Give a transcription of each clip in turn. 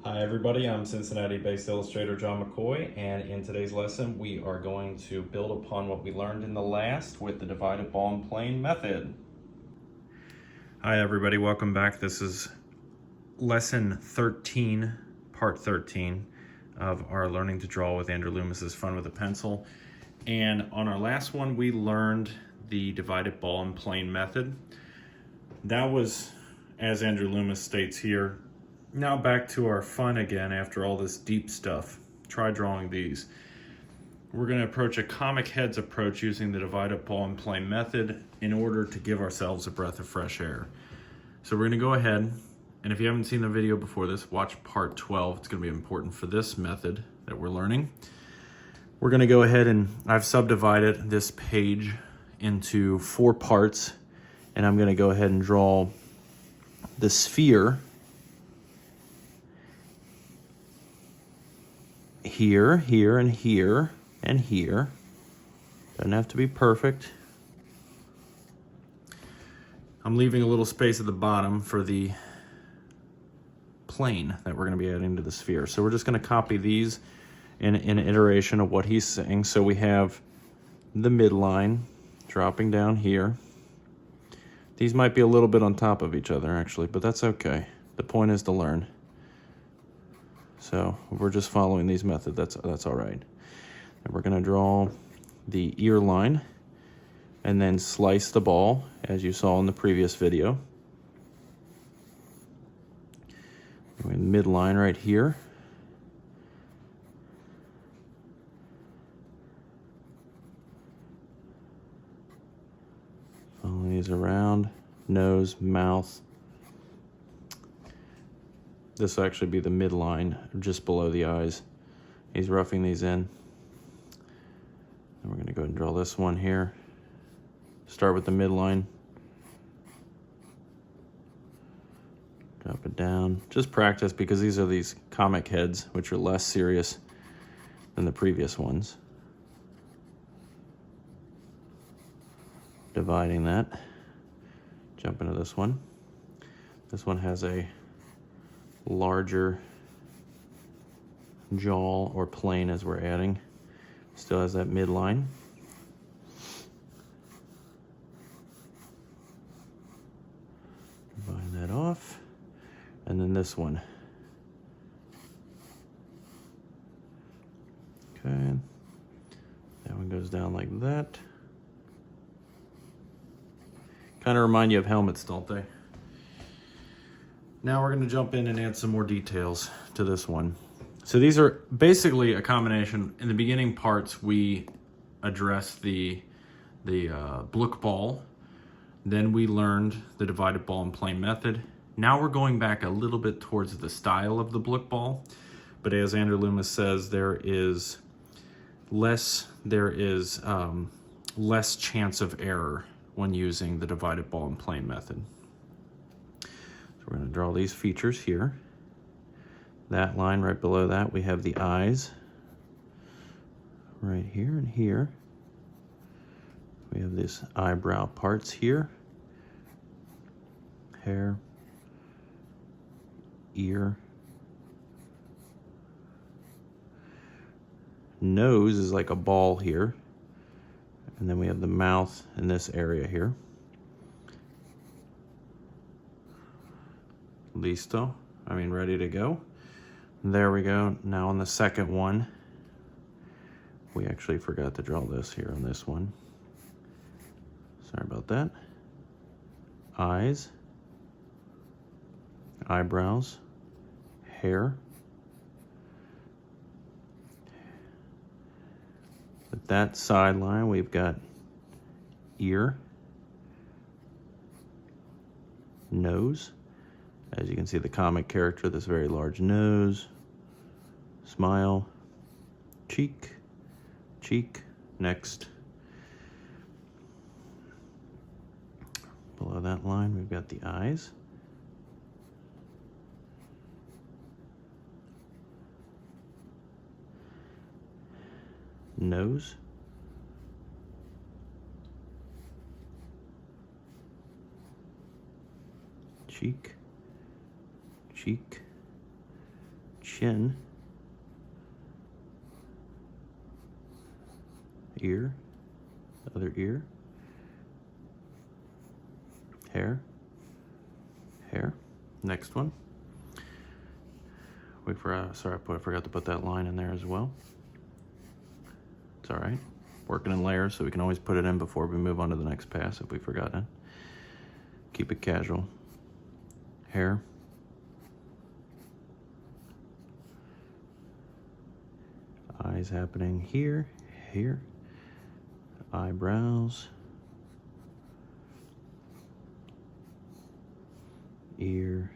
Hi everybody, I'm Cincinnati-based illustrator John McCoy, and in today's lesson we are going to build upon what we learned in the last with the divided ball and plane method. Hi everybody, welcome back. This is lesson 13, part 13 of our Learning to Draw with Andrew Loomis's Fun with a Pencil. And on our last one we learned the divided ball and plane method. That was, as Andrew Loomis states here, now back to our fun again after all this deep stuff. Try drawing these. We're going to approach a comic heads approach using the divided ball and plane method in order to give ourselves a breath of fresh air. So we're going to go ahead, and if you haven't seen the video before this, watch part 12. It's going to be important for this method that we're learning. We're going to go ahead and I've subdivided this page into 4 parts, and I'm going to go ahead and draw the sphere here, here, and here, and here. Doesn't have to be perfect. I'm leaving a little space at the bottom for the plane that we're going to be adding to the sphere. So we're just going to copy these in an iteration of what he's saying. So we have the midline dropping down here. These might be a little bit on top of each other actually, but that's okay. The point is to learn. So we're just following these methods, that's all right. And we're gonna draw the ear line and then slice the ball as you saw in the previous video. Midline right here. Follow these around, nose, mouth. This will actually be the midline, just below the eyes. He's roughing these in. And we're gonna go ahead and draw this one here. Start with the midline. Drop it down. Just practice because these are these comic heads, which are less serious than the previous ones. Dividing that. Jump into this one. This one has a larger jaw or plane as we're adding. Still has that midline. Divide that off. And then this one. Okay. That one goes down like that. Kind of remind you of helmets, don't they? Now we're going to jump in and add some more details to this one. So these are basically a combination. In the beginning parts, we addressed the Blook Ball. Then we learned the divided ball and plane method. Now we're going back a little bit towards the style of the Blook Ball. But as Andrew Loomis says, there is less chance of error when using the divided ball and plane method. We're going to draw these features here. That line right below that, we have the eyes. Right here and here. We have these eyebrow parts here. Hair. Ear. Nose is like a ball here. And then we have the mouth in this area here. Listo. Ready to go. There we go. Now on the second one, we actually forgot to draw this here on this one. Sorry about that. Eyes, eyebrows, hair. With that sideline, we've got ear, nose. As you can see, the comic character, this very large nose, smile, cheek, next. Below that line, we've got the eyes. Nose. Cheek. chin, ear, other ear, hair, hair. Next one. Sorry, I forgot to put that line in there as well. It's all right. Working in layers, so we can always put it in before we move on to the next pass if we forgot it. Keep it casual. Hair. Eyes happening here, here. Eyebrows. Ear.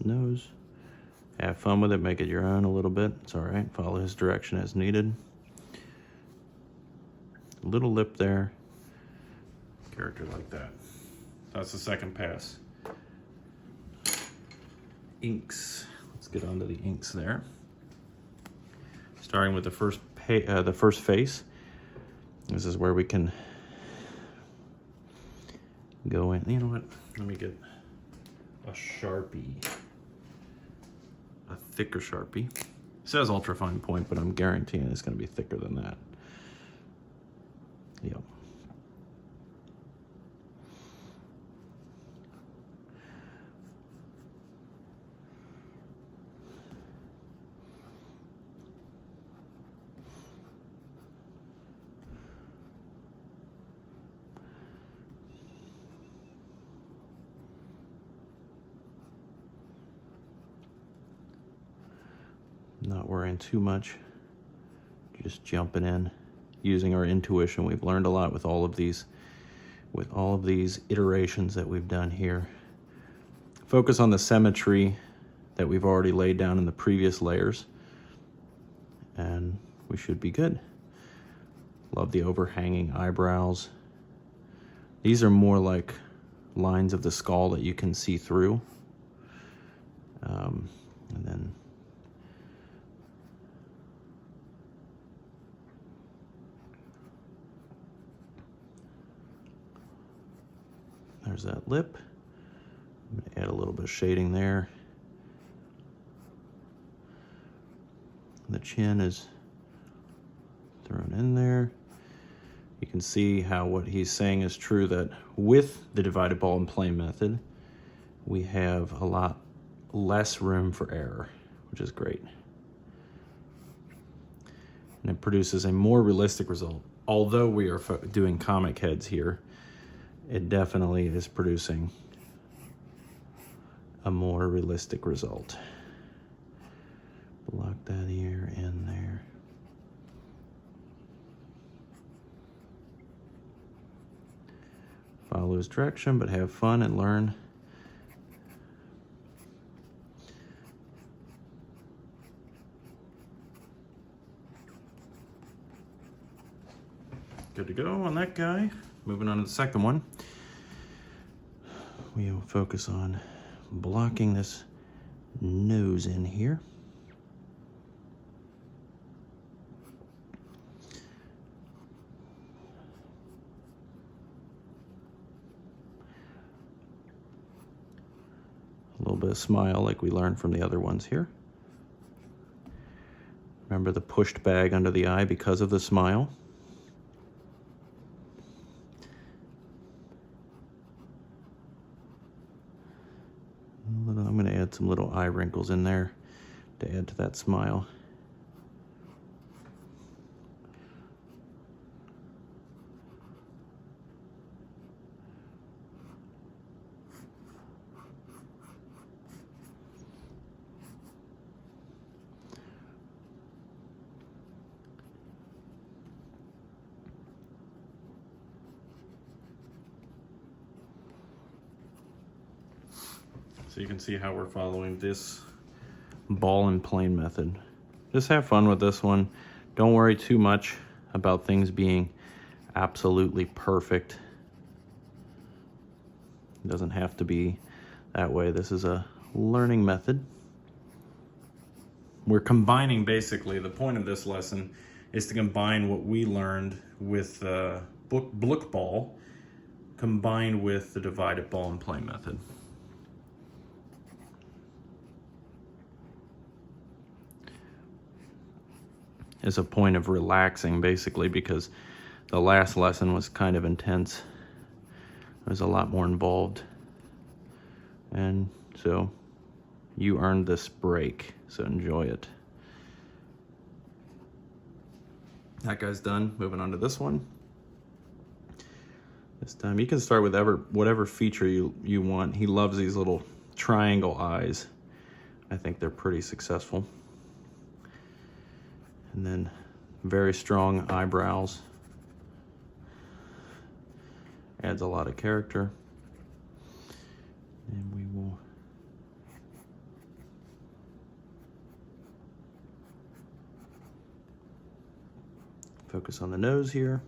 Nose. Have fun with it, make it your own a little bit. It's all right, follow his direction as needed. Little lip there. Character like that. That's the second pass. Inks. Let's get onto the inks there. Starting with the first face. This is where we can go in. You know what? Let me get a Sharpie. A thicker Sharpie. It says ultra fine point, but I'm guaranteeing it's going to be thicker than that. Yep. Not worrying too much, just jumping in, using our intuition. We've learned a lot with all of these iterations that we've done here. Focus on the symmetry that we've already laid down in the previous layers, and we should be good. Love the overhanging eyebrows. These are more like lines of the skull that you can see through. And then there's that lip. I'm gonna add a little bit of shading there. The chin is thrown in there. You can see how what he's saying is true, that with the divided ball and plane method, we have a lot less room for error, which is great. And it produces a more realistic result. Although we are doing comic heads here, it definitely is producing a more realistic result. Block that ear in there. Follow his direction, but have fun and learn. Good to go on that guy. Moving on to the second one. We will focus on blocking this nose in here. A little bit of smile like we learned from the other ones here. Remember the pushed bag under the eye because of the smile. I'm going to add some little eye wrinkles in there to add to that smile. So you can see how we're following this ball and plane method. Just have fun with this one. Don't worry too much about things being absolutely perfect. It doesn't have to be that way. This is a learning method. We're combining, basically, the point of this lesson is to combine what we learned with Blook Ball combined with the divided ball and plane method. as a point of relaxing, basically, because the last lesson was kind of intense. There's a lot more involved. And so you earned this break, so enjoy it. That guy's done. Moving on to this one. This time you can start with whatever feature you want. He loves these little triangle eyes. I think they're pretty successful. And then very strong eyebrows. Adds a lot of character. And we will focus on the nose here.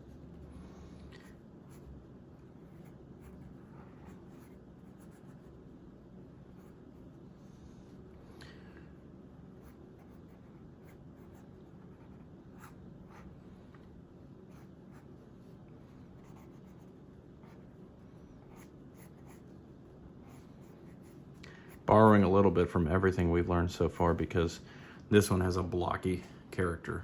Borrowing a little bit from everything we've learned so far, because this one has a blocky character.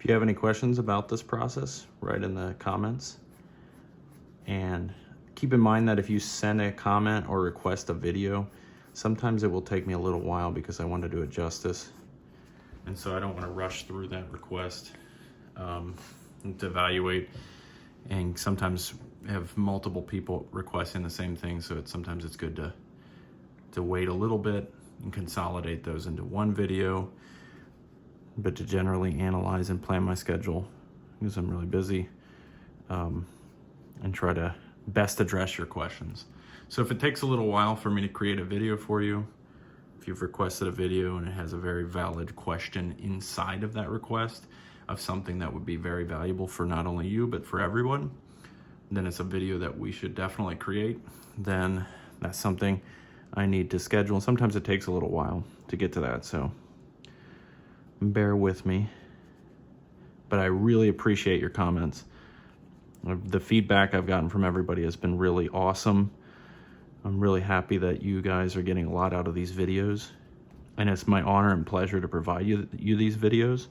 If you have any questions about this process, write in the comments. And keep in mind that if you send a comment or request a video, sometimes it will take me a little while because I want to do it justice. And so I don't want to rush through that request to evaluate. And sometimes have multiple people requesting the same thing, so sometimes it's good to wait a little bit and consolidate those into one video. But to generally analyze and plan my schedule, because I'm really busy, and try to best address your questions. So if it takes a little while for me to create a video for you, if you've requested a video and it has a very valid question inside of that request of something that would be very valuable for not only you, but for everyone, then it's a video that we should definitely create. Then that's something I need to schedule. Sometimes it takes a little while to get to that, so bear with me, but I really appreciate your comments. The feedback I've gotten from everybody has been really awesome. I'm really happy that you guys are getting a lot out of these videos, and it's my honor and pleasure to provide you these videos,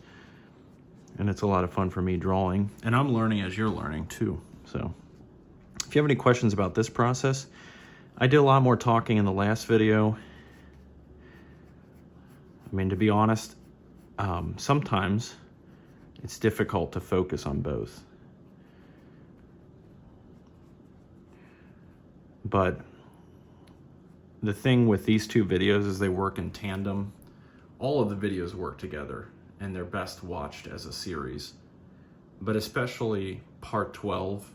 and it's a lot of fun for me drawing, and I'm learning as you're learning too. So if you have any questions about this process, I did a lot more talking in the last video. I mean, to be honest, sometimes it's difficult to focus on both. But the thing with these two videos is they work in tandem. All of the videos work together, and they're best watched as a series. But especially part 12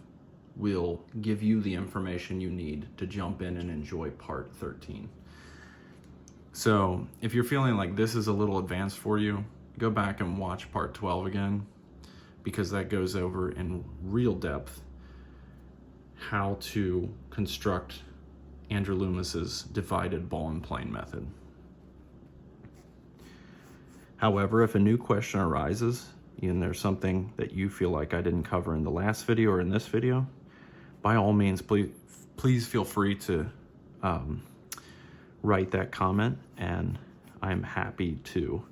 will give you the information you need to jump in and enjoy part 13. So if you're feeling like this is a little advanced for you, go back and watch part 12 again, because that goes over in real depth how to construct Andrew Loomis's divided ball and plane method. However, if a new question arises and there's something that you feel like I didn't cover in the last video or in this video, by all means, please feel free to write that comment, and I'm happy to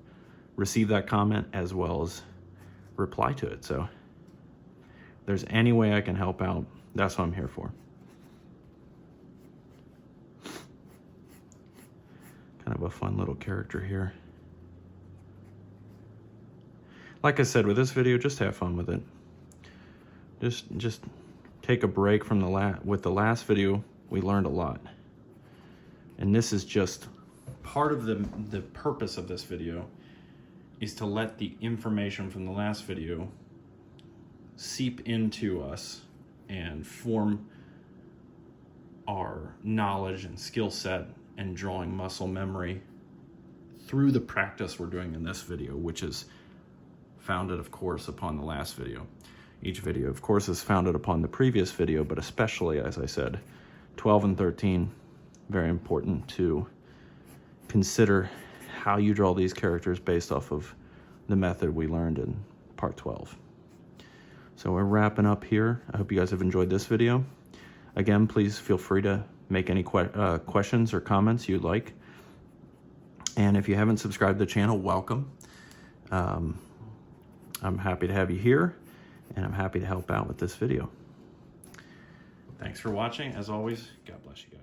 receive that comment as well as reply to it. So if there's any way I can help out, that's what I'm here for. Kind of a fun little character here. Like I said, with this video, just have fun with it. Just take a break from with the last video. We learned a lot. And this is just part of the purpose of this video, is to let the information from the last video seep into us and form our knowledge and skill set and drawing muscle memory through the practice we're doing in this video, which is founded, of course, upon the last video. Each video, of course, is founded upon the previous video, but especially, as I said, 12 and 13, very important to consider how you draw these characters based off of the method we learned in part 12. So we're wrapping up here. I hope you guys have enjoyed this video. Again, please feel free to make any questions or comments you'd like. And if you haven't subscribed to the channel, welcome. I'm happy to have you here, and I'm happy to help out with this video. Thanks for watching. As always, God bless you guys.